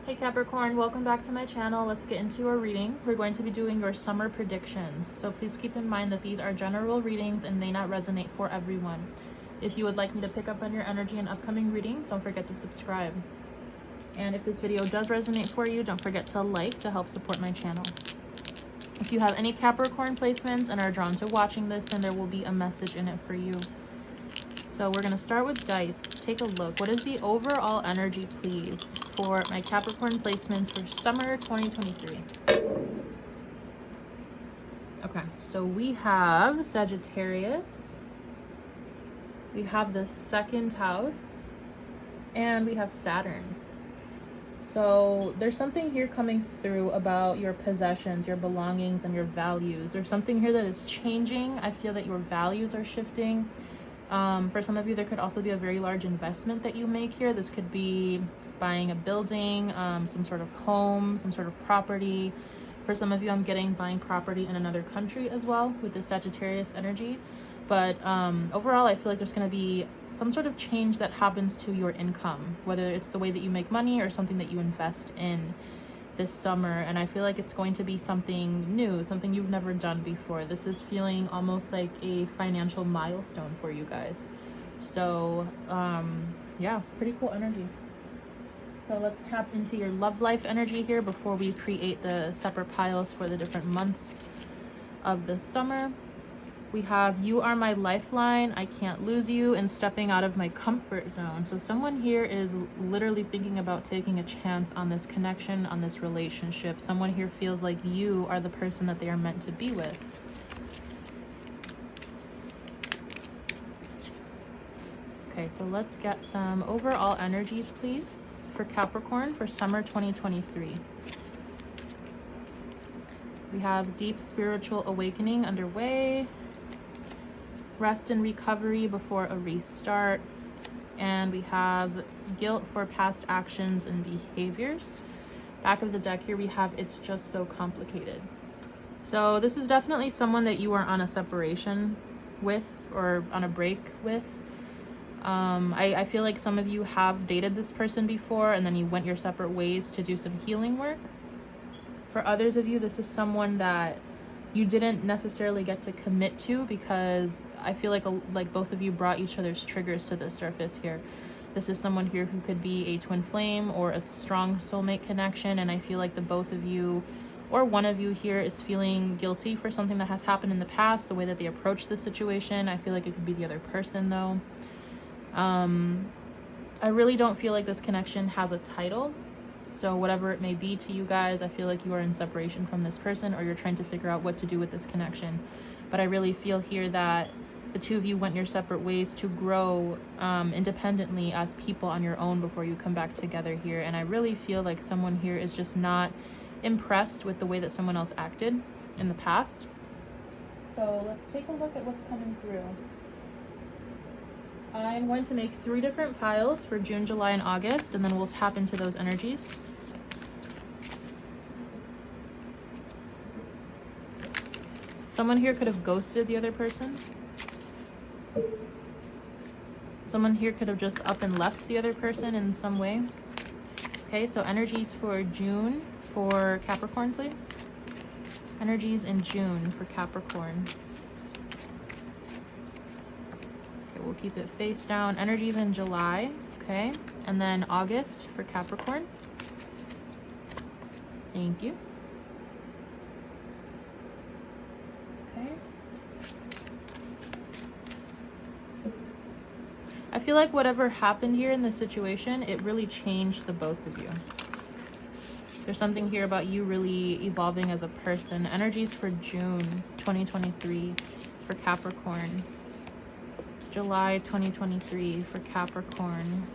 Hey Capricorn, welcome back to my channel. Let's get into your reading. We're going to be doing your summer predictions. So please keep in mind that these are general readings and may not resonate for everyone. If you would like me to pick up on your energy in upcoming readings, don't forget to subscribe. And if this video does resonate for you, don't forget to like to help support my channel. If you have any Capricorn placements and are drawn to watching this, then there will be a message in it for you. So we're going to start with dice. Let's take a look. What is the overall energy, please, for my Capricorn placements for summer 2023? Okay, so we have Sagittarius, we have the second house, and we have Saturn. So there's something here coming through about your possessions, your belongings, and your values. There's something here that is changing. I feel that your values are shifting. For some of you, there could also be a very large investment that you make here. This could be buying a building, some sort of home, some sort of property. For some of you, I'm getting buying property in another country as well with the Sagittarius energy. But overall, I feel like there's going to be some sort of change that happens to your income, whether it's the way that you make money or something that you invest in this summer. And I feel like it's going to be something new, something you've never done before. This is feeling almost like a financial milestone for you guys. So yeah, pretty cool energy. So let's tap into your love life energy here before we create the separate piles for the different months of the summer. We have "You Are My Lifeline, I Can't Lose You," and "Stepping Out of My Comfort Zone." So someone here is literally thinking about taking a chance on this connection, on this relationship. Someone here feels like you are the person that they are meant to be with. Okay, so let's get some overall energies, please, for Capricorn for summer 2023. We have deep spiritual awakening underway, rest and recovery before a restart, and we have guilt for past actions and behaviors. Back of the deck here, we have "It's Just So Complicated." So this is definitely someone that you are on a separation with or on a break with. I feel like some of you have dated this person before and then you went your separate ways to do some healing work. For others of you, this is someone that you didn't necessarily get to commit to because I feel like both of you brought each other's triggers to the surface here. This is someone here who could be a twin flame or a strong soulmate connection, and I feel like the both of you or one of you here is feeling guilty for something that has happened in the past, the way that they approached the situation. I feel like it could be the other person though. I really don't feel like this connection has a title. So whatever it may be to you guys, I feel like you are in separation from this person or you're trying to figure out what to do with this connection. But I really feel here that the two of you went your separate ways to grow independently as people on your own before you come back together here. And I really feel like someone here is just not impressed with the way that someone else acted in the past. So let's take a look at what's coming through. I'm going to make 3 different piles for June, July, and August, and then we'll tap into those energies. Someone here could have ghosted the other person. Someone here could have just up and left the other person in some way. Okay, so energies for June for Capricorn, please. Energies in June for Capricorn. We'll keep it face down. Energies in July, okay, and then August for Capricorn. Thank you. Okay. I feel like whatever happened here in this situation, it really changed the both of you. There's something here about you really evolving as a person. Energies for June 2023 for Capricorn. July 2023 for Capricorn.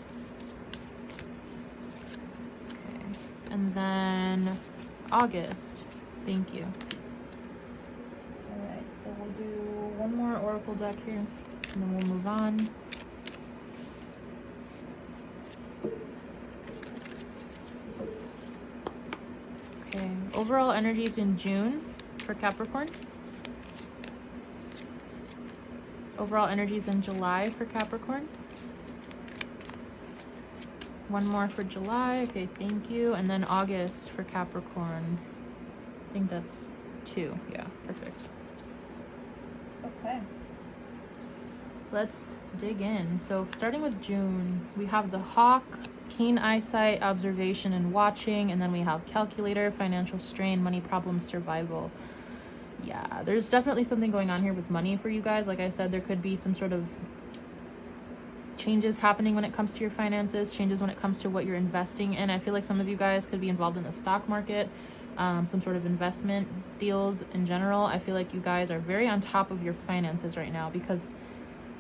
Okay, and then August. Thank you. All right, so we'll do one more oracle deck here, and then we'll move on. Okay, overall energies in June for Capricorn. Overall energies in July for Capricorn. One more for July. Okay, thank you. And then August for Capricorn. I think that's 2. Yeah, perfect. Okay. Let's dig in. So starting with June, we have the Hawk, keen eyesight, observation, and watching. And then we have calculator, financial strain, money problems, survival. Yeah, there's definitely something going on here with money for you guys. Like I said, there could be some sort of changes happening when it comes to your finances, changes when it comes to what you're investing in. I feel like some of you guys could be involved in the stock market, some sort of investment deals in general. I feel like you guys are very on top of your finances right now, because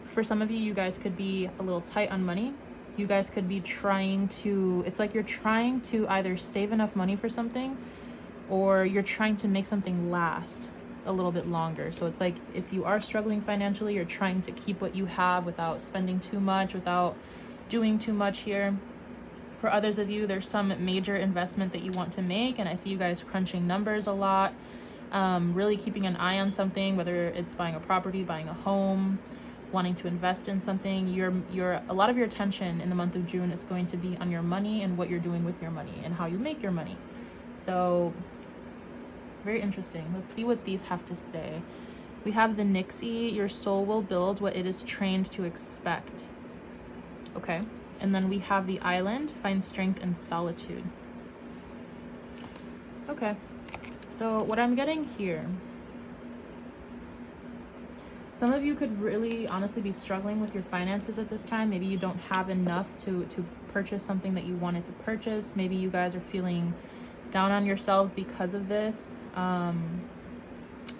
for some of you, you guys could be a little tight on money. You guys could be trying to, it's like you're trying to either save enough money for something, or you're trying to make something last a little bit longer. So it's like if you are struggling financially, you're trying to keep what you have without spending too much, without doing too much here. For others of you, there's some major investment that you want to make, and I see you guys crunching numbers a lot, really keeping an eye on something, whether it's buying a property, buying a home, wanting to invest in something. A lot of your attention in the month of June is going to be on your money and what you're doing with your money and how you make your money. So very interesting. Let's see what these have to say. We have the Nixie, your soul will build what it is trained to expect. Okay. And then we have the Island, find strength in solitude. Okay. So what I'm getting here, some of you could really honestly be struggling with your finances at this time. Maybe you don't have enough to purchase something that you wanted to purchase. Maybe you guys are feeling down on yourselves because of this.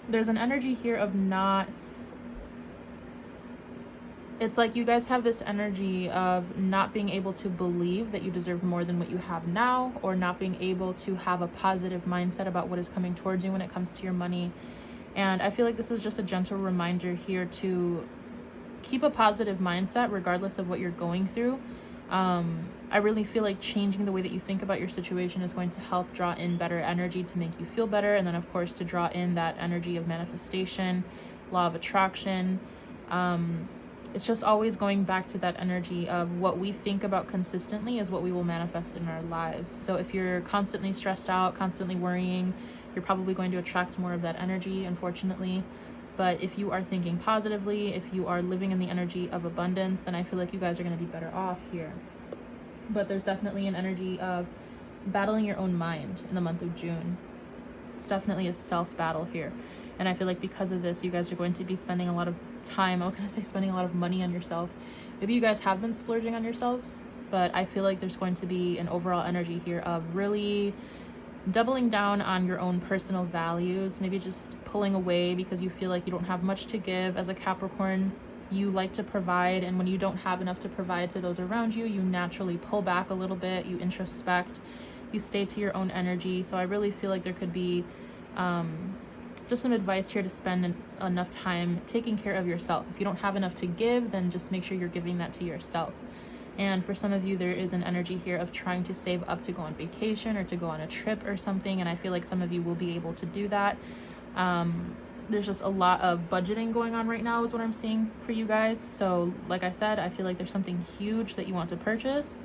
There's an energy here of not, it's like you guys have this energy of not being able to believe that you deserve more than what you have now, or not being able to have a positive mindset about what is coming towards you when it comes to your money. And I feel like this is just a gentle reminder here to keep a positive mindset regardless of what you're going through. I really feel like changing the way that you think about your situation is going to help draw in better energy to make you feel better. And then, of course, to draw in that energy of manifestation, law of attraction. It's just always going back to that energy of what we think about consistently is what we will manifest in our lives. So if you're constantly stressed out, constantly worrying, you're probably going to attract more of that energy, unfortunately. But if you are thinking positively, if you are living in the energy of abundance, then I feel like you guys are going to be better off here. But there's definitely an energy of battling your own mind in the month of June. It's definitely a self-battle here. And I feel like because of this, you guys are going to be spending a lot of time, I was going to say spending a lot of money on yourself. Maybe you guys have been splurging on yourselves, but I feel like there's going to be an overall energy here of really doubling down on your own personal values, maybe just pulling away because you feel like you don't have much to give. As a Capricorn, you like to provide, and when you don't have enough to provide to those around you, you naturally pull back a little bit, you introspect, you stay to your own energy. So I really feel like there could be just some advice here to spend enough time taking care of yourself. If you don't have enough to give, then just make sure you're giving that to yourself. And for some of you, there is an energy here of trying to save up to go on vacation or to go on a trip or something. And I feel like some of you will be able to do that. There's just a lot of budgeting going on right now is what I'm seeing for you guys. So like I said, I feel like there's something huge that you want to purchase,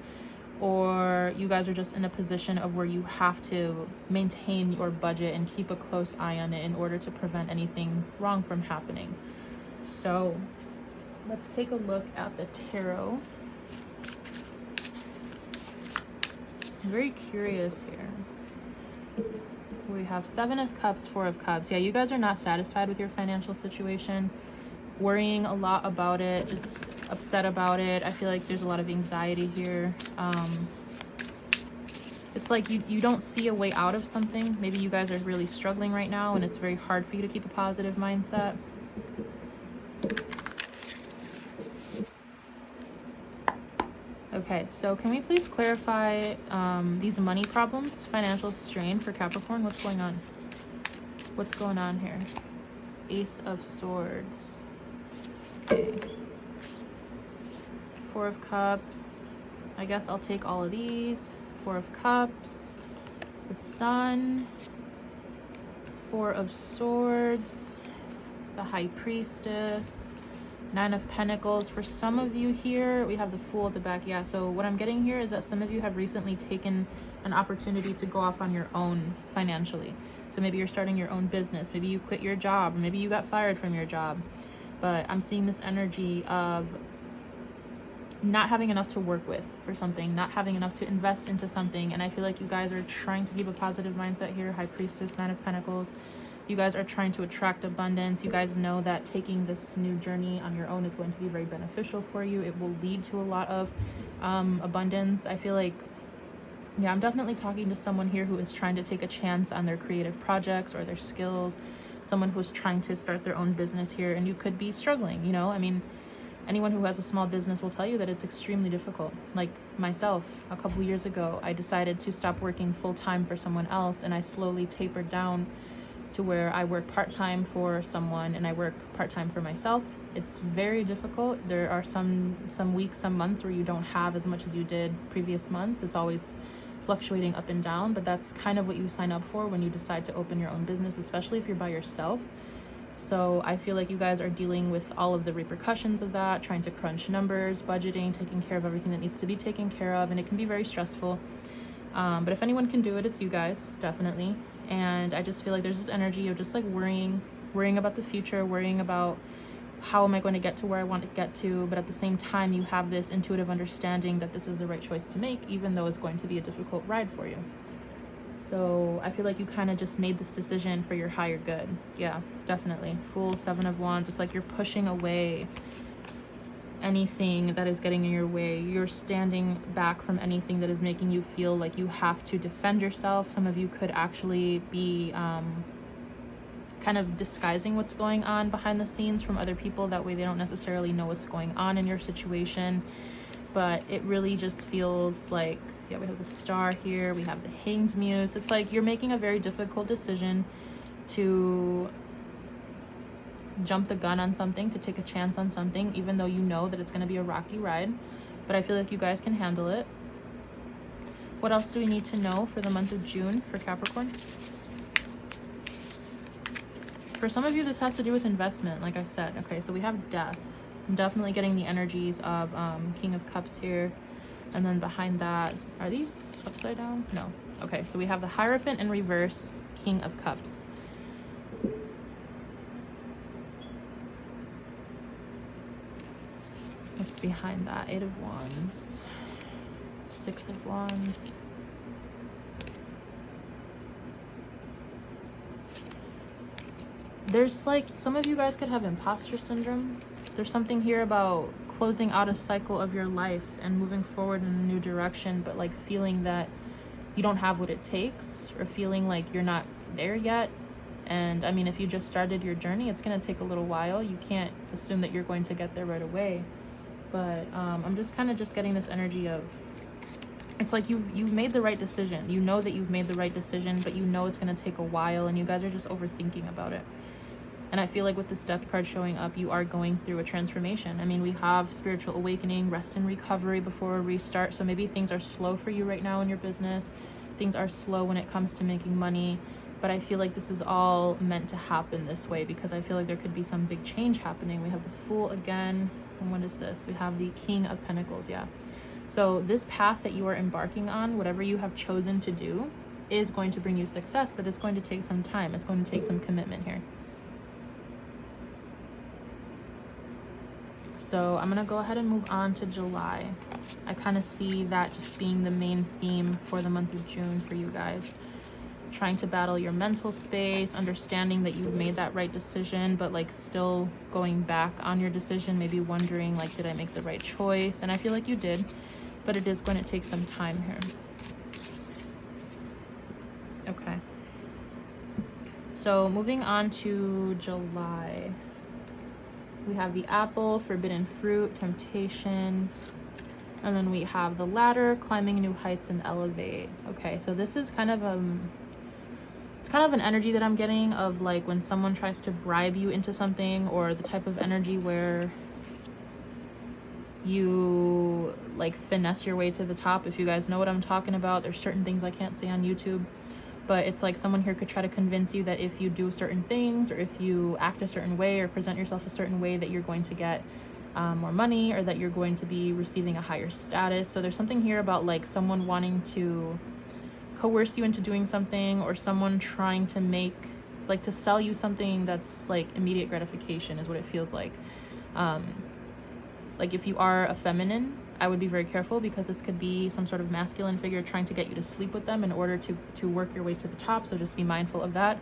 or you guys are just in a position of where you have to maintain your budget and keep a close eye on it in order to prevent anything wrong from happening. So let's take a look at the tarot. I'm very curious here. We have 7 of Cups, 4 of Cups. Yeah, you guys are not satisfied with your financial situation, worrying a lot about it, just upset about it. I feel like there's a lot of anxiety here. It's like you don't see a way out of something. Maybe you guys are really struggling right now and it's very hard for you to keep a positive mindset. Okay, so can we please clarify these money problems, financial strain for Capricorn? What's going on? What's going on here? Ace of Swords. Okay. 4 of Cups. I guess I'll take all of these. 4 of Cups. The Sun. 4 of Swords. The High Priestess. Nine of Pentacles. For some of you here, we have the Fool at the back. Yeah, so what I'm getting here is that some of you have recently taken an opportunity to go off on your own financially. So maybe you're starting your own business. Maybe you quit your job, or maybe you got fired from your job. But I'm seeing this energy of not having enough to work with for something, not having enough to invest into something. And I feel like you guys are trying to keep a positive mindset here. High Priestess, Nine of Pentacles. You guys are trying to attract abundance. You guys know that taking this new journey on your own is going to be very beneficial for you. It will lead to a lot of abundance. I feel like, yeah, I'm definitely talking to someone here who is trying to take a chance on their creative projects or their skills. Someone who's trying to start their own business here, and you could be struggling, you know? I mean, anyone who has a small business will tell you that it's extremely difficult. Like myself, a couple years ago, I decided to stop working full-time for someone else, and I slowly tapered down to where I work part-time for someone and I work part-time for myself. It's very difficult. There are some weeks, some months where you don't have as much as you did previous months. It's always fluctuating up and down, but that's kind of what you sign up for when you decide to open your own business, especially if you're by yourself. So I feel like you guys are dealing with all of the repercussions of that, trying to crunch numbers, budgeting, taking care of everything that needs to be taken care of, and it can be very stressful. But if anyone can do it, it's you guys, definitely. And I just feel like there's this energy of just like worrying about the future, worrying about how am I going to get to where I want to get to, but at the same time you have this intuitive understanding that this is the right choice to make, even though it's going to be a difficult ride for you. So I feel like you kind of just made this decision for your higher good. Yeah, definitely. Fool, Seven of Wands. It's like you're pushing away anything that is getting in your way. You're standing back from anything that is making you feel like you have to defend yourself. Some of you could actually be kind of disguising what's going on behind the scenes from other people. That way they don't necessarily know what's going on in your situation. But it really just feels like, yeah, we have the Star here, we have the Hanged Muse. It's like you're making a very difficult decision to jump the gun on something, to take a chance on something, even though you know that it's going to be a rocky ride. But I feel like you guys can handle it. What else do we need to know for the month of June for Capricorn? For some of you, this has to do with investment, like I said. Okay, so we have Death. I'm definitely getting the energies of King of Cups here. And then behind that, are these upside down? No. Okay, so we have the Hierophant in reverse, King of Cups. What's behind that? Eight of Wands, Six of Wands. There's like, some of you guys could have imposter syndrome. There's something here about closing out a cycle of your life and moving forward in a new direction, but like feeling that you don't have what it takes, or feeling like you're not there yet. And I mean, if you just started your journey, it's going to take a little while. You can't assume that you're going to get there right away. But I'm just kind of just getting this energy of, it's like you've made the right decision. You know that you've made the right decision, but you know it's going to take a while, and you guys are just overthinking about it. And I feel like with this Death card showing up, you are going through a transformation. I mean, we have spiritual awakening, rest and recovery before a restart. So maybe things are slow for you right now in your business. Things are slow when it comes to making money. But I feel like this is all meant to happen this way, because I feel like there could be some big change happening. We have the Fool again. And what is this? We have the King of Pentacles, yeah. So this path that you are embarking on, whatever you have chosen to do, is going to bring you success, but it's going to take some time. It's going to take some commitment here. So I'm going to go ahead and move on to July. I kind of see that just being the main theme for the month of June for you guys. Trying to battle your mental space, understanding that you've made that right decision, but like still going back on your decision, maybe wondering like, did I make the right choice? And I feel like you did, but it is going to take some time here. Okay. So moving on to July. We have the Apple, Forbidden Fruit, Temptation. And then we have the Ladder, Climbing New Heights, and Elevate. Okay, so this is kind of it's kind of an energy that I'm getting of like when someone tries to bribe you into something, or the type of energy where you like finesse your way to the top. If you guys know what I'm talking about, there's certain things I can't say on YouTube, but it's like someone here could try to convince you that if you do certain things, or if you act a certain way or present yourself a certain way, that you're going to get more money, or that you're going to be receiving a higher status. So there's something here about like someone wanting to coerce you into doing something, or someone trying to make, like, to sell you something that's like immediate gratification is what it feels like. Like if you are a feminine, I would be very careful, because this could be some sort of masculine figure trying to get you to sleep with them in order to work your way to the top. So just be mindful of that.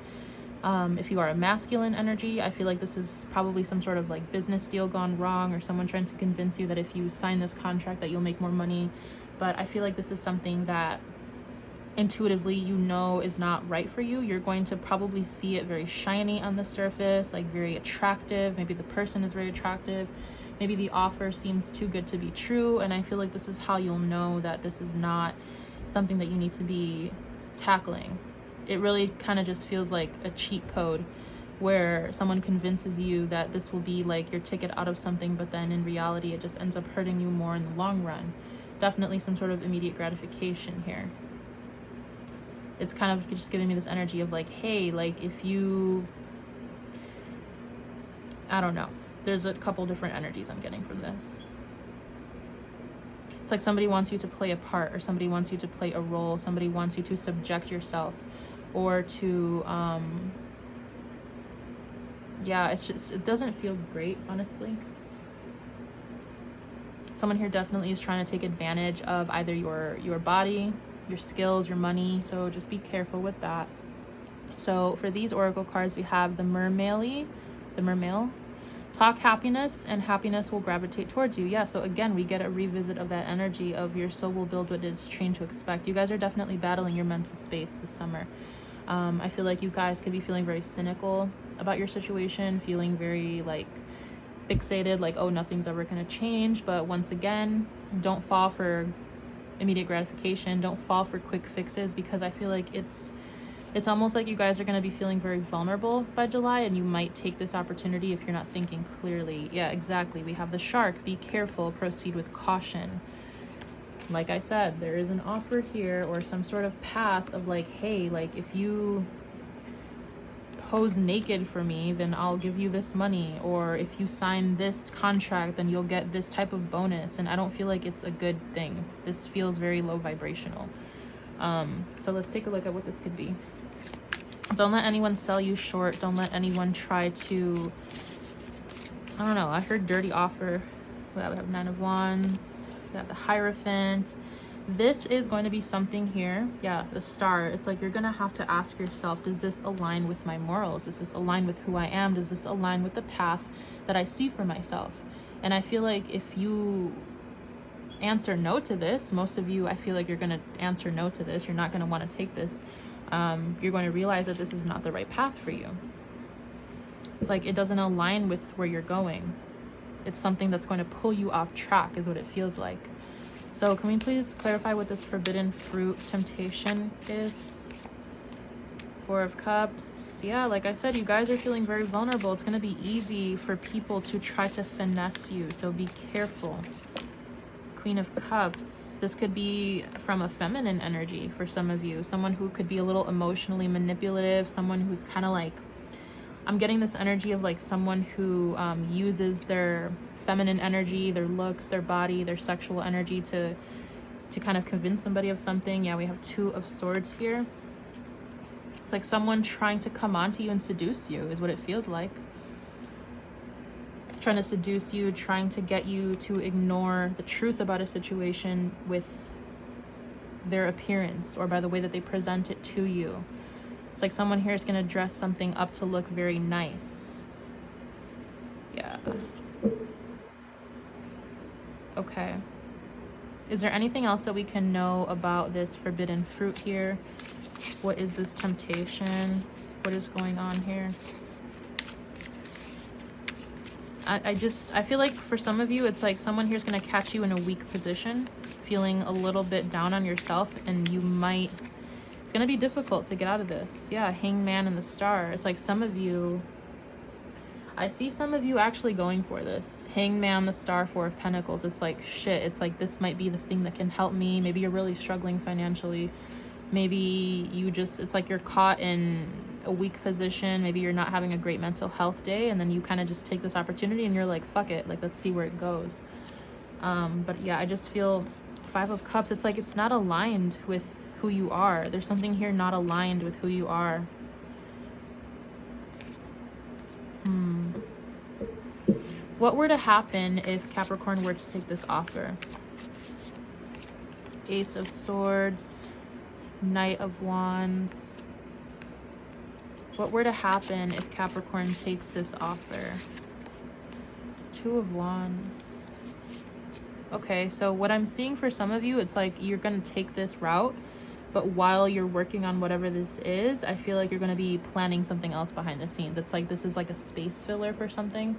If you are a masculine energy, I feel like this is probably some sort of like business deal gone wrong, or someone trying to convince you that if you sign this contract that you'll make more money. But I feel like this is something that intuitively you know is not right for you. You're going to probably see it very shiny on the surface, like very attractive. Maybe the person is very attractive. Maybe the offer seems too good to be true. And I feel like this is how you'll know that this is not something that you need to be tackling. It really kind of just feels like a cheat code where someone convinces you that this will be like your ticket out of something, but then in reality it just ends up hurting you more in the long run. Definitely some sort of immediate gratification here. It's kind of just giving me this energy of like, hey, like if you, I don't know. There's a couple different energies I'm getting from this. It's like somebody wants you to play a part, or somebody wants you to play a role. Somebody wants you to subject yourself, or to, yeah, it's just, it doesn't feel great, honestly. Someone here definitely is trying to take advantage of either your body, your skills, your money. So just be careful with that. So for these oracle cards, we have the mermail. Talk happiness, and happiness will gravitate towards you. Yeah, so again, we get a revisit of that energy of your soul will build what it is trained to expect. You guys are definitely battling your mental space this summer. I feel like you guys could be feeling very cynical about your situation, feeling very like fixated, like, oh, nothing's ever going to change. But once again, don't fall for immediate gratification. Don't fall for quick fixes, because I feel like it's almost like you guys are going to be feeling very vulnerable by July, and you might take this opportunity if you're not thinking clearly. Yeah, exactly. We have the shark. Be careful. Proceed with caution. Like I said, there is an offer here, or some sort of path of like, hey, like if you pose naked for me, then I'll give you this money, or if you sign this contract, then you'll get this type of bonus. And I don't feel like it's a good thing. This feels very low vibrational. So let's take a look at what this could be. Don't let anyone sell you short. Don't let anyone try to, I don't know, I heard dirty offer. We have 9 of Wands. We have the Hierophant. This is going to be something here. Yeah, the Star. It's like you're going to have to ask yourself, does this align with my morals? Does this align with who I am? Does this align with the path that I see for myself? And I feel like if you answer no to this, most of you, I feel like you're going to answer no to this. You're not going to want to take this. You're going to realize that this is not the right path for you. It's like it doesn't align with where you're going. It's something that's going to pull you off track, is what it feels like. So can we please clarify what this forbidden fruit temptation is? 4 of Cups. Yeah, like I said, you guys are feeling very vulnerable. It's going to be easy for people to try to finesse you, so be careful. Queen of Cups. This could be from a feminine energy for some of you. Someone who could be a little emotionally manipulative. Someone who's kind of like, I'm getting this energy of like someone who uses their feminine energy, their looks, their body, their sexual energy to kind of convince somebody of something. Yeah, we have 2 of Swords here. It's like someone trying to come onto you and seduce you is what it feels like. Trying to seduce you, trying to get you to ignore the truth about a situation with their appearance or by the way that they present it to you. It's like someone here is going to dress something up to look very nice. Yeah. Okay. Is there anything else that we can know about this forbidden fruit here? What is this temptation? What is going on here? I feel like for some of you, it's like someone here is going to catch you in a weak position, feeling a little bit down on yourself, and you might, it's going to be difficult to get out of this. Yeah, Hangman and the Star. It's like some of you, I see some of you actually going for this. Hangman, the Star, 4 of Pentacles. It's like, shit, it's like this might be the thing that can help me. Maybe you're really struggling financially. Maybe you just, it's like you're caught in a weak position. Maybe you're not having a great mental health day, and then you kind of just take this opportunity and you're like, fuck it, like, let's see where it goes. But yeah, I just feel Five of Cups, it's like it's not aligned with who you are. There's something here not aligned with who you are. What were to happen if Capricorn were to take this offer? Ace of Swords, Knight of Wands. What were to happen if Capricorn takes this offer? Two of Wands. Okay, so what I'm seeing for some of you, it's like you're going to take this route, but while you're working on whatever this is, I feel like you're going to be planning something else behind the scenes. It's like this is like a space filler for something.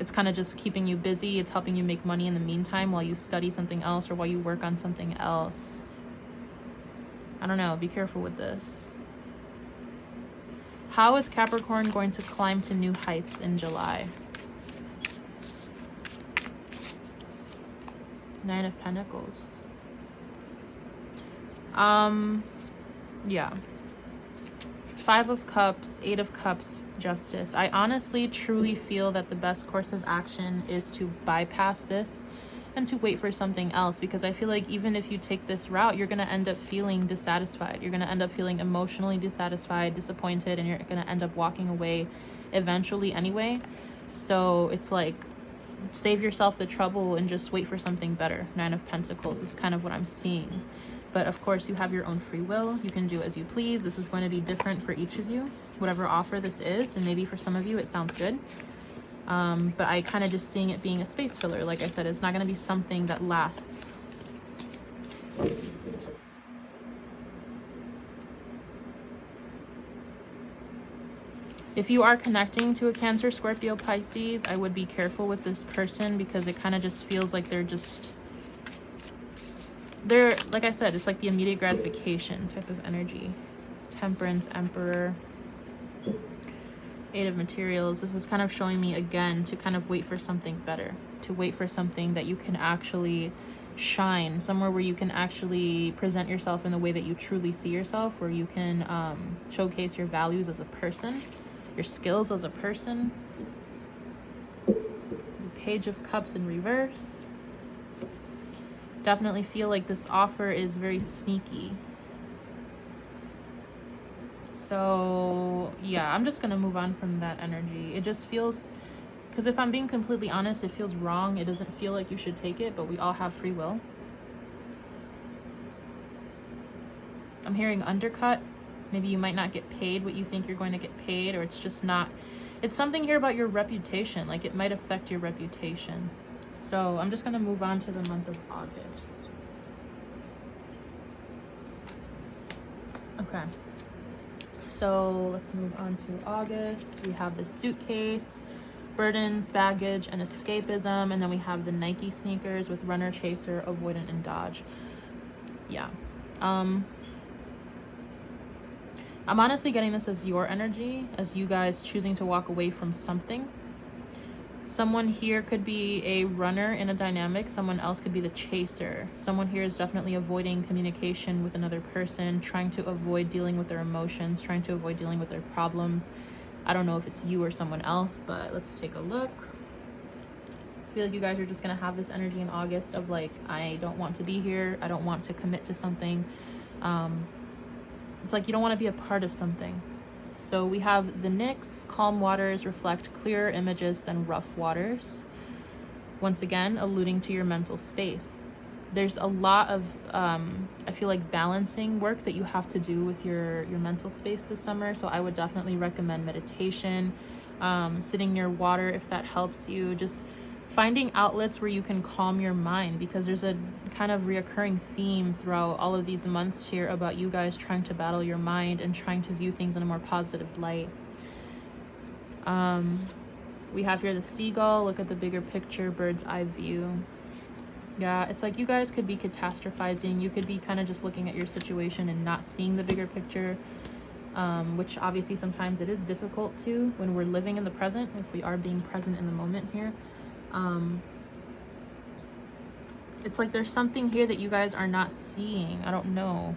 It's kind of just keeping you busy. It's helping you make money in the meantime while you study something else or while you work on something else. I don't know. Be careful with this. How is Capricorn going to climb to new heights in July? Nine of Pentacles. Yeah. Five of Cups, Eight of Cups, Justice. I honestly, truly feel that the best course of action is to bypass this and to wait for something else, because I feel like even if you take this route, you're going to end up feeling dissatisfied. You're going to end up feeling emotionally dissatisfied, disappointed, and you're going to end up walking away eventually anyway. So it's like, save yourself the trouble and just wait for something better. Nine of Pentacles is kind of what I'm seeing. But of course, you have your own free will. You can do as you please. This is going to be different for each of you, whatever offer this is. And maybe for some of you, it sounds good. But I kind of just seeing it being a space filler. Like I said, it's not going to be something that lasts. If you are connecting to a Cancer, Scorpio, Pisces, I would be careful with this person, because it kind of just feels like they're, like I said, it's like the immediate gratification type of energy. Temperance, Emperor, Eight of Materials. This is kind of showing me again to kind of wait for something better, to wait for something that you can actually shine, somewhere where you can actually present yourself in the way that you truly see yourself, where you can showcase your values as a person, your skills as a person. Page of Cups in reverse. Definitely feel like this offer is very sneaky. So yeah, I'm just gonna move on from that energy. It just feels, because if I'm being completely honest, it feels wrong. It doesn't feel like you should take it, but we all have free will. I'm hearing undercut. Maybe you might not get paid what you think you're going to get paid, or it's just not, it's something here about your reputation. Like it might affect your reputation. So I'm just going to move on to the month of August. Okay. So let's move on to August. We have the suitcase, burdens, baggage, and escapism. And then we have the Nike sneakers with runner, chaser, avoidant, and dodge. Yeah. I'm honestly getting this as your energy, as you guys choosing to walk away from something. Someone here could be a runner in a dynamic. Someone else could be the chaser. Someone here is definitely avoiding communication with another person, trying to avoid dealing with their emotions, trying to avoid dealing with their problems. I don't know if it's you or someone else, but let's take a look. I feel like you guys are just going to have this energy in August of like, I don't want to be here. I don't want to commit to something. It's like you don't want to be a part of something. So we have the Nyx, calm waters reflect clearer images than rough waters. Once again, alluding to your mental space. There's a lot of, I feel like, balancing work that you have to do with your mental space this summer. So I would definitely recommend meditation, sitting near water if that helps you. Just finding outlets where you can calm your mind, because there's a kind of reoccurring theme throughout all of these months here about you guys trying to battle your mind and trying to view things in a more positive light. We have here the seagull, look at the bigger picture, bird's eye view. Yeah, it's like you guys could be catastrophizing. You could be kind of just looking at your situation and not seeing the bigger picture, which obviously sometimes it is difficult to when we're living in the present, if we are being present in the moment here. It's like there's something here that you guys are not seeing. I don't know.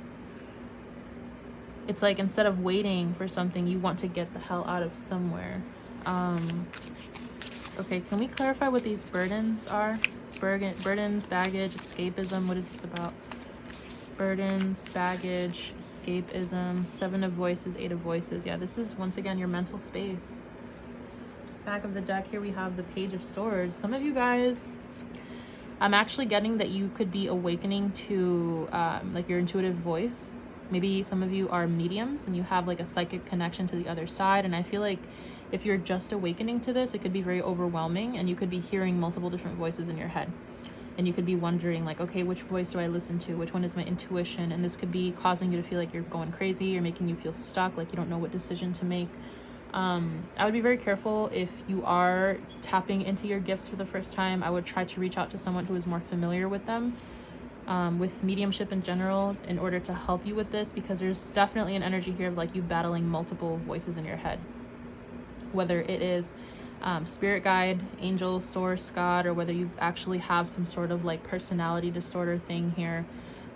It's like instead of waiting for something, you want to get the hell out of somewhere. Okay, can we clarify what these burdens are? Burdens, baggage, escapism. What is this about? Burdens, baggage, escapism, 7 of voices, 8 of voices. Yeah, this is once again your mental space. Back of the deck here we have the Page of Swords. Some of you guys, I'm actually getting that you could be awakening to like your intuitive voice. Maybe some of you are mediums and you have like a psychic connection to the other side. And I feel like if you're just awakening to this, it could be very overwhelming and you could be hearing multiple different voices in your head. And you could be wondering like, okay, which voice do I listen to? Which one is my intuition? And this could be causing you to feel like you're going crazy or making you feel stuck, like you don't know what decision to make. I would be very careful if you are tapping into your gifts for the first time. I would try to reach out to someone who is more familiar with them, with mediumship in general, in order to help you with this, because there's definitely an energy here of like you battling multiple voices in your head, whether it is spirit guide, angel, source, God, or whether you actually have some sort of like personality disorder thing here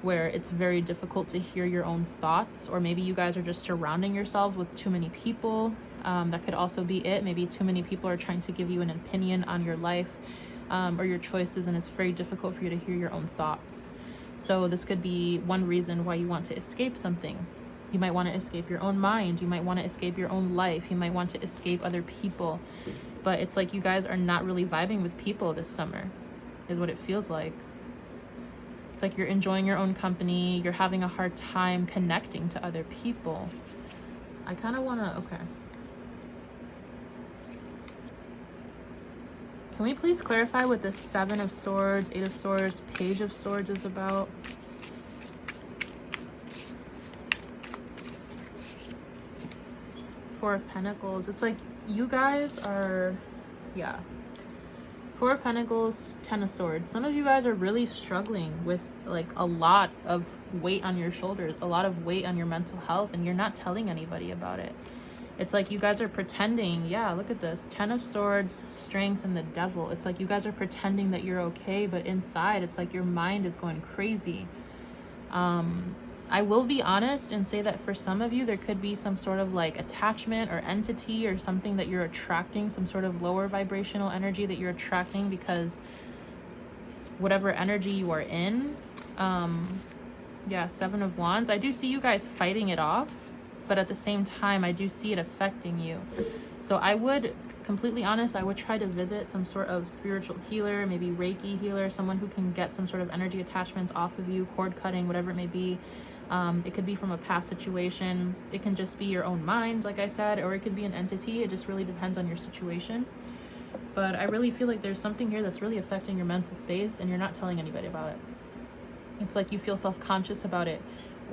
where it's very difficult to hear your own thoughts, or maybe you guys are just surrounding yourselves with too many people. That could also be it. Maybe too many people are trying to give you an opinion on your life or your choices, and it's very difficult for you to hear your own thoughts. So this could be one reason why you want to escape something. You might want to escape your own mind. You might want to escape your own life. You might want to escape other people. But it's like you guys are not really vibing with people this summer, is what it feels like. It's like you're enjoying your own company. You're having a hard time connecting to other people. I kind of want to, okay. Can we please clarify what the 7 of Swords, 8 of Swords, Page of Swords is about? Four of Pentacles. It's like you guys are, yeah. 4 of Pentacles, 10 of Swords. Some of you guys are really struggling with like a lot of weight on your shoulders, a lot of weight on your mental health, and you're not telling anybody about it. It's like you guys are pretending. Yeah, look at this. 10 of Swords, Strength, and the Devil. It's like you guys are pretending that you're okay, but inside it's like your mind is going crazy. I will be honest and say that for some of you, there could be some sort of like attachment or entity or something that you're attracting, some sort of lower vibrational energy that you're attracting because whatever energy you are in. Yeah, 7 of Wands. I do see you guys fighting it off, but at the same time, I do see it affecting you. So I would, completely honest, I would try to visit some sort of spiritual healer, maybe Reiki healer, someone who can get some sort of energy attachments off of you, cord cutting, whatever it may be. It could be from a past situation. It can just be your own mind, like I said, or it could be an entity. It just really depends on your situation. But I really feel like there's something here that's really affecting your mental space and you're not telling anybody about it. It's like you feel self-conscious about it,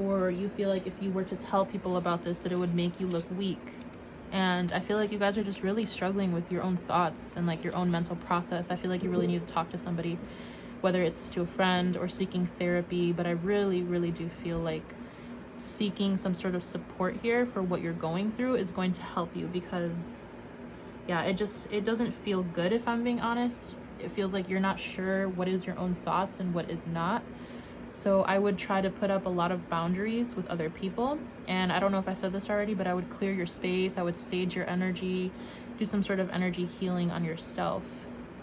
or you feel like if you were to tell people about this, that it would make you look weak. And I feel like you guys are just really struggling with your own thoughts and like your own mental process. I feel like you really need to talk to somebody, whether it's to a friend or seeking therapy. But I really, really do feel like seeking some sort of support here for what you're going through is going to help you, because yeah, it doesn't feel good, if I'm being honest. It feels like you're not sure what is your own thoughts and what is not. So I would try to put up a lot of boundaries with other people. And I don't know if I said this already, but I would clear your space. I would sage your energy, do some sort of energy healing on yourself,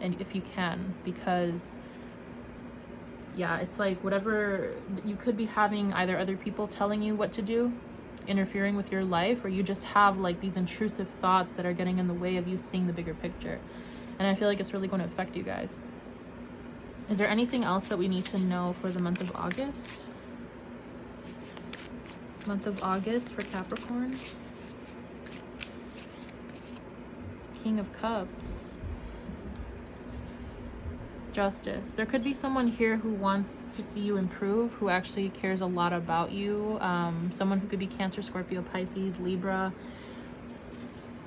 and if you can, because yeah, it's like whatever, you could be having either other people telling you what to do, interfering with your life, or you just have like these intrusive thoughts that are getting in the way of you seeing the bigger picture. And I feel like it's really going to affect you guys. Is there anything else that we need to know for the month of August? Month of August for Capricorn. King of Cups. Justice. There could be someone here who wants to see you improve, who actually cares a lot about you. Someone who could be Cancer, Scorpio, Pisces, Libra.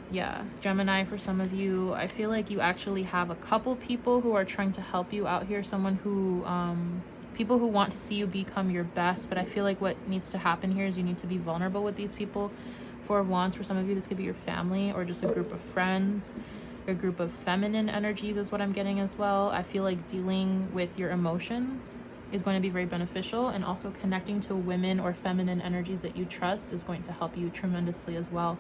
Yeah, Gemini for some of you. I feel like you actually have a couple people who are trying to help you out here. Someone who, people who want to see you become your best. But I feel like what needs to happen here is you need to be vulnerable with these people. 4 of Wands for some of you, this could be your family or just a group of friends. a group of feminine energies is what I'm getting as well. I feel like dealing with your emotions is going to be very beneficial, and also connecting to women or feminine energies that you trust is going to help you tremendously as well,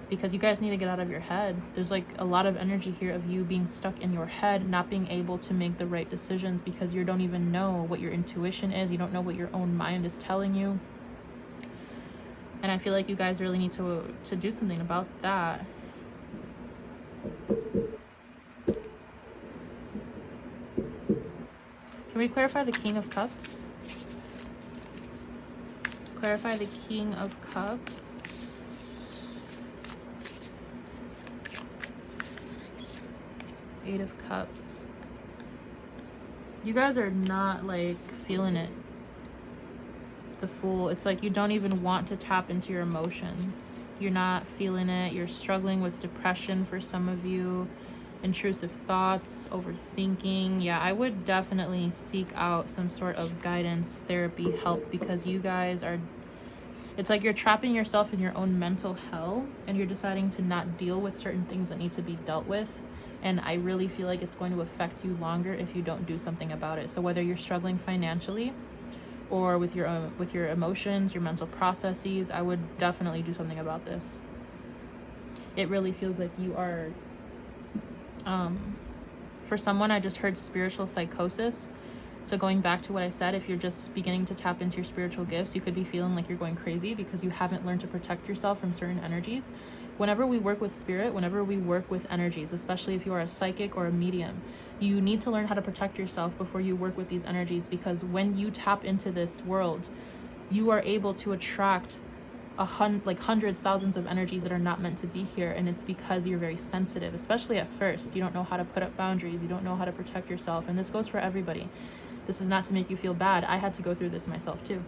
because you guys need to get out of your head. There's like a lot of energy here of you being stuck in your head, not being able to make the right decisions because you don't even know what your intuition is. You don't know what your own mind is telling you. And I feel like you guys really need to do something about that. Can we clarify the King of Cups? Clarify the King of Cups. 8 of Cups. You guys are not like feeling it. The Fool. It's like you don't even want to tap into your emotions. You're not feeling it. You're struggling with depression for some of you. Intrusive thoughts, overthinking. Yeah, I would definitely seek out some sort of guidance, therapy, help, because you guys are, it's like you're trapping yourself in your own mental hell, and you're deciding to not deal with certain things that need to be dealt with. And I really feel like it's going to affect you longer if you don't do something about it. So whether you're struggling financially or with your emotions, your mental processes, I would definitely do something about this. It really feels like you are, for someone, I just heard spiritual psychosis. So going back to what I said, if you're just beginning to tap into your spiritual gifts, you could be feeling like you're going crazy because you haven't learned to protect yourself from certain energies. Whenever we work with spirit, whenever we work with energies, especially if you are a psychic or a medium, you need to learn how to protect yourself before you work with these energies, because when you tap into this world, you are able to attract hundreds, thousands of energies that are not meant to be here. And it's because you're very sensitive, especially at first. You don't know how to put up boundaries. You don't know how to protect yourself. And this goes for everybody. This is not to make you feel bad. I had to go through this myself too.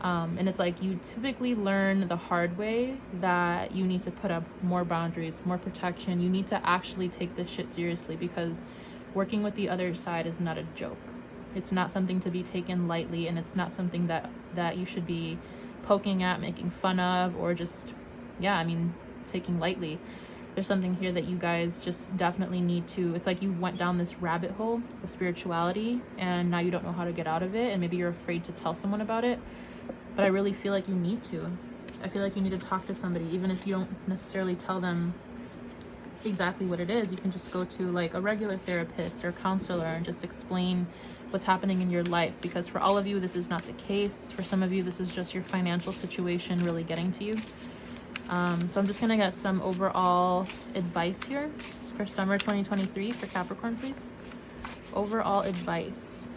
And it's like you typically learn the hard way that you need to put up more boundaries, more protection. You need to actually take this shit seriously, because working with the other side is not a joke. It's not something to be taken lightly, and it's not something that you should be poking at, making fun of, or just, yeah, I mean, taking lightly. There's something here that you guys just definitely need to, it's like you went down this rabbit hole of spirituality, and now you don't know how to get out of it, and maybe you're afraid to tell someone about it. But I really feel like you need to. I feel like you need to talk to somebody, even if you don't necessarily tell them exactly what it is. You can just go to like a regular therapist or counselor and just explain what's happening in your life, because for all of you this is not the case. For some of you this is just your financial situation really getting to you. So I'm just gonna get some overall advice here for summer 2023 for Capricorn, please. Overall advice.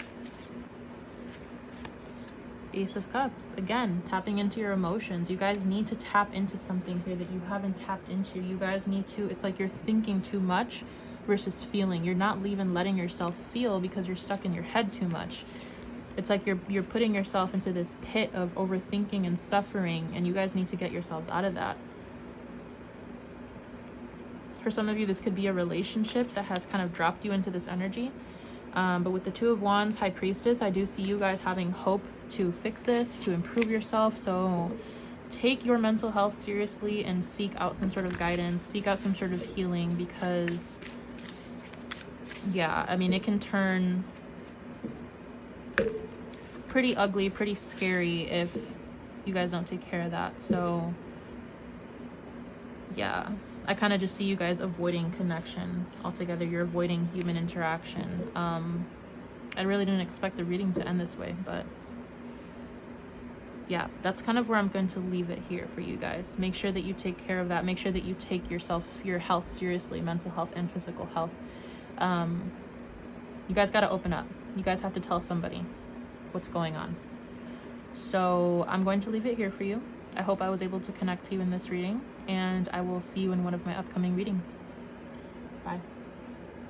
Ace of Cups. Again, tapping into your emotions. You guys need to tap into something here that you haven't tapped into. You guys need to, it's like you're thinking too much versus feeling. You're not even letting yourself feel because you're stuck in your head too much. It's like you're putting yourself into this pit of overthinking and suffering, and you guys need to get yourselves out of that. For some of you, this could be a relationship that has kind of dropped you into this energy. But with the Two of Wands, High Priestess, I do see you guys having hope to fix this, to improve yourself. So take your mental health seriously and seek out some sort of guidance, seek out some sort of healing, because, yeah, I mean, it can turn pretty ugly, pretty scary if you guys don't take care of that. So, yeah. I kind of just see you guys avoiding connection altogether. You're avoiding human interaction. I really didn't expect the reading to end this way, but yeah, that's kind of where I'm going to leave it here for you guys. Make sure that you take care of that. Make sure that you take your health seriously, mental health and physical health. You guys got to open up. You guys have to tell somebody what's going on. So I'm going to leave it here for you. I hope I was able to connect to you in this reading, and I will see you in one of my upcoming readings. Bye.